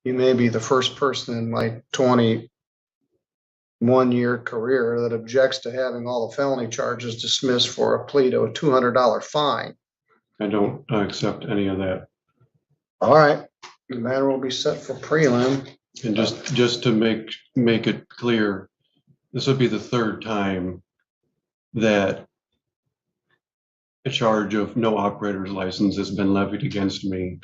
You may be the first person in my 21-year career that objects to having all the felony charges dismissed for a plea to a $200 fine. I don't accept any of that. All right, the matter will be set for prelim. And just to make it clear, this would be the third time that a charge of no operator's license has been levied against me,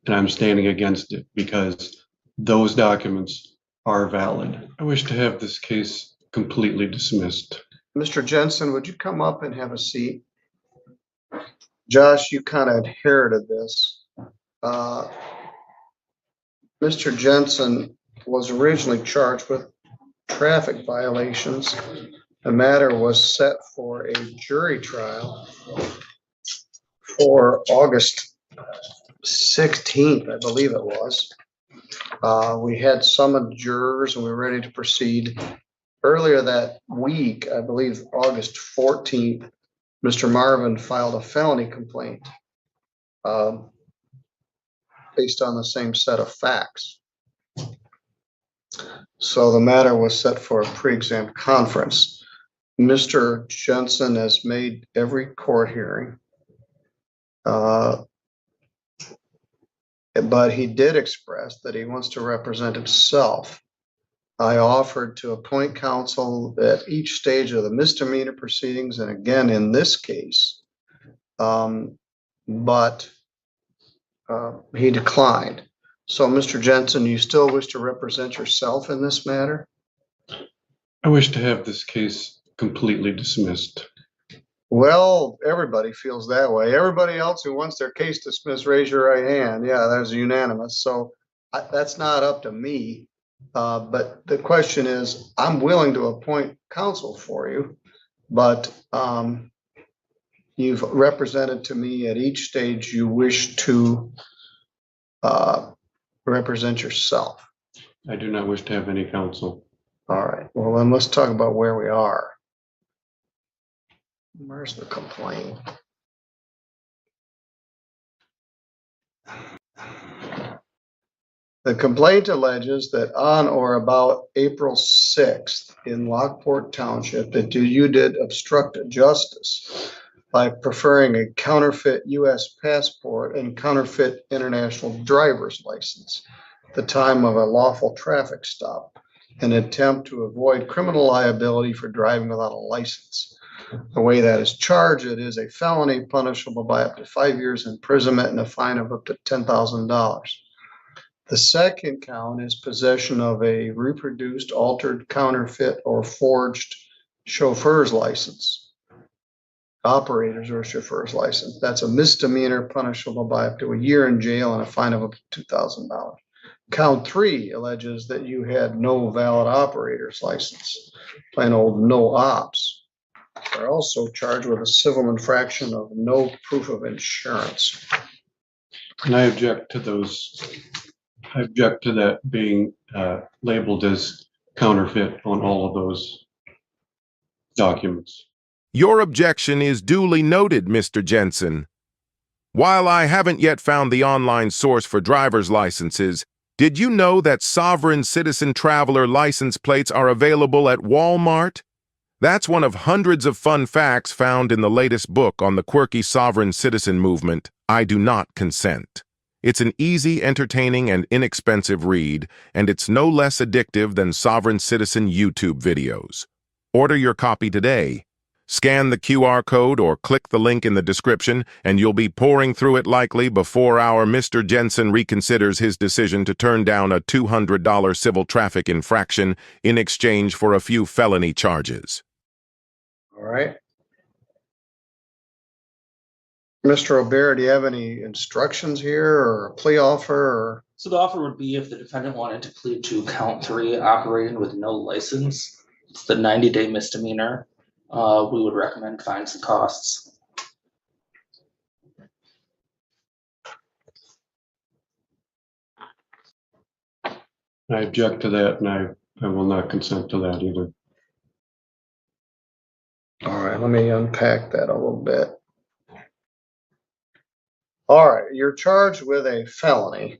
and I'm standing against it because those documents are valid. I wish to have this case completely dismissed. Mr. Jensen, would you come up and have a seat? Josh, you kind of inherited this. Mr. Jensen was originally charged with traffic violations. The matter was set for a jury trial for August 16th, I believe it was. We had summoned jurors and we were ready to proceed. Earlier that week, I believe August 14th, Mr. Marvin filed a felony complaint based on the same set of facts. So the matter was set for a pre-exam conference. Mr. Jensen has made every court hearing, but he did express that he wants to represent himself. I offered to appoint counsel at each stage of the misdemeanor proceedings, and again in this case, but he declined. So, Mr. Jensen, you still wish to represent yourself in this matter? I wish to have this case completely dismissed. Well, everybody feels that way. Everybody else who wants their case dismissed, raise your right hand. Yeah, that's unanimous. So that's not up to me. But the question is, I'm willing to appoint counsel for you, but you've represented to me at each stage you wish to represent yourself. I do not wish to have any counsel. All right. Well, then let's talk about where we are. Where's the complaint? The complaint alleges that on or about April 6th in Lockport Township, that you did obstruct justice by preferring a counterfeit U.S. passport and counterfeit international driver's license at the time of a lawful traffic stop, an attempt to avoid criminal liability for driving without a license. The way that is charged, it is a felony punishable by up to 5 years imprisonment and a fine of up to $10,000. The second count is possession of a reproduced, altered, counterfeit, or forged chauffeur's license. Operator's or chauffeur's license. That's a misdemeanor punishable by up to a year in jail and a fine of up to $2,000. Count 3 alleges that you had no valid operator's license, plain old no ops. Are also charged with a civil infraction of no proof of insurance. And I object to those. I object to that being labeled as counterfeit on all of those documents. Your objection is duly noted, Mr. Jensen. While I haven't yet found the online source for driver's licenses, did you know that Sovereign Citizen Traveler license plates are available at Walmart? That's one of hundreds of fun facts found in the latest book on the quirky sovereign citizen movement, I Do Not Consent. It's an easy, entertaining, and inexpensive read, and it's no less addictive than Sovereign Citizen YouTube videos. Order your copy today. Scan the QR code or click the link in the description, and you'll be pouring through it likely before our Mr. Jensen reconsiders his decision to turn down a $200 civil traffic infraction in exchange for a few felony charges. All right. Mr. O'Bear, do you have any instructions here or a plea offer? Or? So the offer would be if the defendant wanted to plead to count 3, operating with no license. It's the 90-day misdemeanor. We would recommend fines and costs. I object to that, and I will not consent to that either. All right, let me unpack that a little bit. All right, you're charged with a felony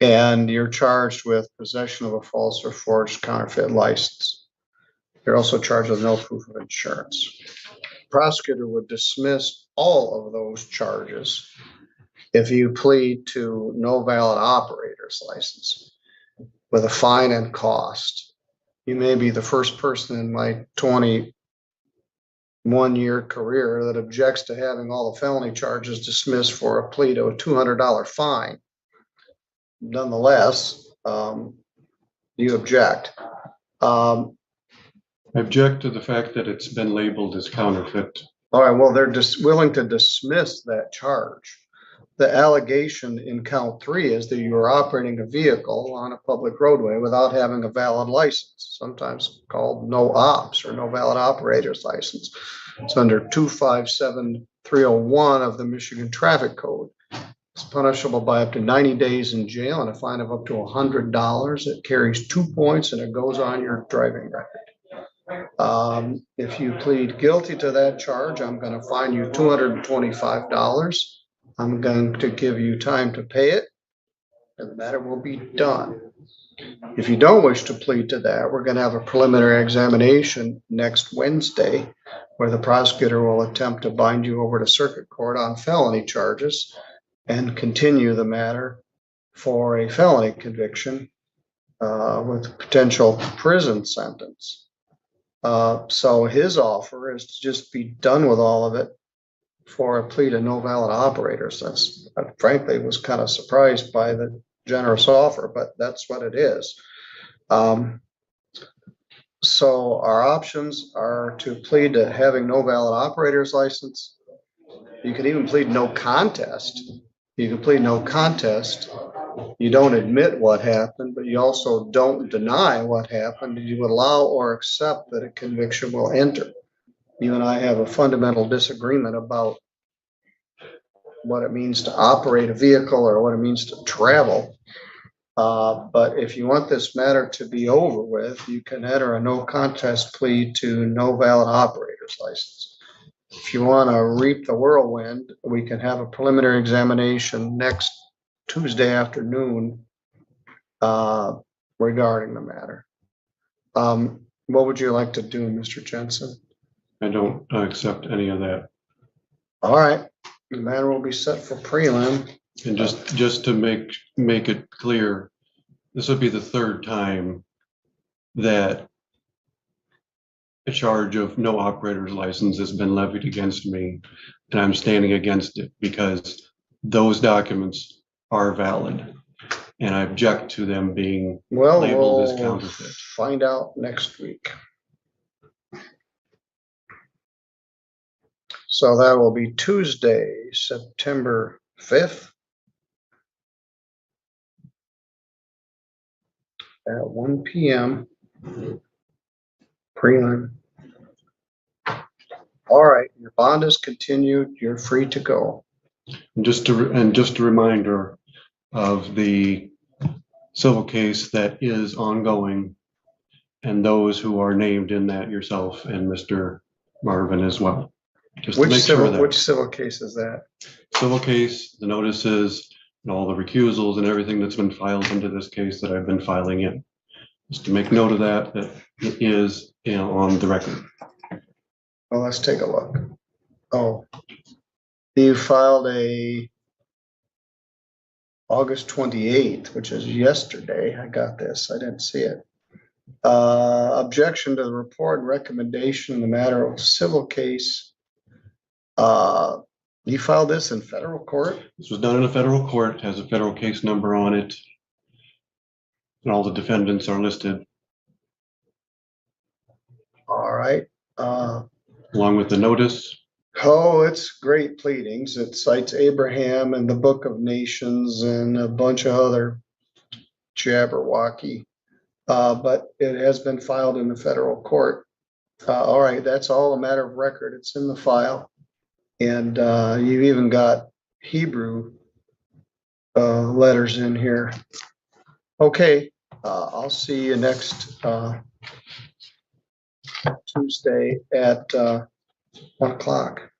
and you're charged with possession of a false or forged counterfeit license. You're also charged with no proof of insurance. Prosecutor would dismiss all of those charges if you plead to no valid operator's license with a fine and cost. You may be the first person in my 21-year career that objects to having all the felony charges dismissed for a plea to a $200 fine. Nonetheless, you object. I object to the fact that it's been labeled as counterfeit. All right, well, they're just willing to dismiss that charge. The allegation in count 3 is that you are operating a vehicle on a public roadway without having a valid license, sometimes called no ops or no valid operator's license. It's under 257301 of the Michigan Traffic Code. It's punishable by up to 90 days in jail and a fine of up to $100. It carries 2 points and it goes on your driving record. If you plead guilty to that charge, I'm going to fine you $225. I'm going to give you time to pay it, and the matter will be done. If you don't wish to plead to that, we're going to have a preliminary examination next Wednesday, where the prosecutor will attempt to bind you over to circuit court on felony charges and continue the matter for a felony conviction with potential prison sentence. So his offer is to just be done with all of it for a plea to no valid operators. That's, frankly, was kind of surprised by the generous offer, but that's what it is. So our options are to plead to having no valid operator's license. You can even plead no contest. You can plead no contest. You don't admit what happened, but you also don't deny what happened. You allow or accept that a conviction will enter. You and I have a fundamental disagreement about what it means to operate a vehicle or what it means to travel. But if you want this matter to be over with, you can enter a no contest plea to no valid operator's license. If you want to reap the whirlwind, we can have a preliminary examination next Tuesday afternoon regarding the matter. What would you like to do, Mr. Jensen? I don't accept any of that. All right, the matter will be set for prelim. And just to make it clear, this would be the third time that a charge of no operator's license has been levied against me, and I'm standing against it because those documents are valid, and I object to them being labeled as counterfeit. Find out next week. So that will be Tuesday, September 5th at 1 p.m. prelim. All right, your bond is continued. You're free to go. And just a reminder of the civil case that is ongoing, and those who are named in that, yourself and Mr. Marvin as well. Just Which to make sure that which civil case is that? civil case, the notices, and all the recusals and everything that's been filed into this case that I've been filing in. Just to make note of that it is, on the record. Well, let's take a look. Oh, you filed a August 28th, which is yesterday. I got this. I didn't see it. Objection to the report and recommendation in the matter of civil case. You filed this in federal court? This was done in a federal court. It has a federal case number on it, and all the defendants are listed. All right. Along with the notice. Oh, it's great pleadings. It cites Abraham and the Book of Nations and a bunch of other jabberwocky. But it has been filed in the federal court. All right, that's all a matter of record. It's in the file. And you've even got Hebrew letters in here. Okay, I'll see you next Tuesday at 1 o'clock.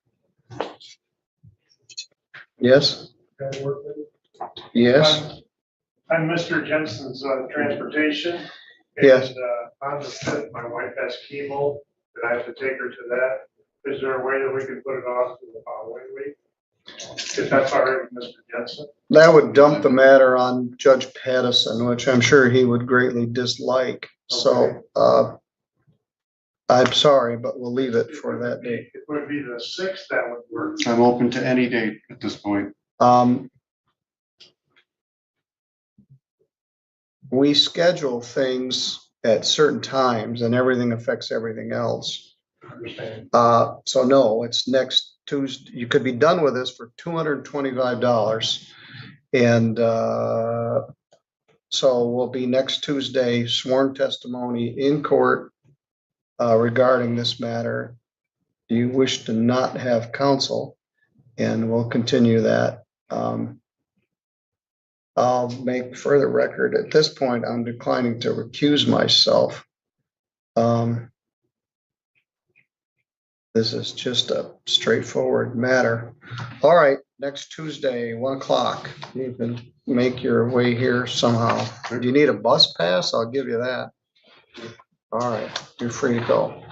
Yes? Yes? I'm Mr. Jensen's transportation. Yes. And on the 5th, my wife has chemo, and I have to take her to that. Is there a way that we can put it off to the following week? If that's all right with Mr. Jensen? That would dump the matter on Judge Pattison, which I'm sure he would greatly dislike. So, I'm sorry, but we'll leave it for that date. It would be the 6th that would work. I'm open to any date at this point. We schedule things at certain times and everything affects everything else. Understand? So no, it's next Tuesday. You could be done with this for $225. And, so will be next Tuesday, sworn testimony in court, regarding this matter. You wish to not have counsel, and we'll continue that. I'll make further record. At this point, I'm declining to recuse myself. This is just a straightforward matter. All right, next Tuesday, 1 o'clock. You can make your way here somehow. Do you need a bus pass? I'll give you that. All right, you're free to go.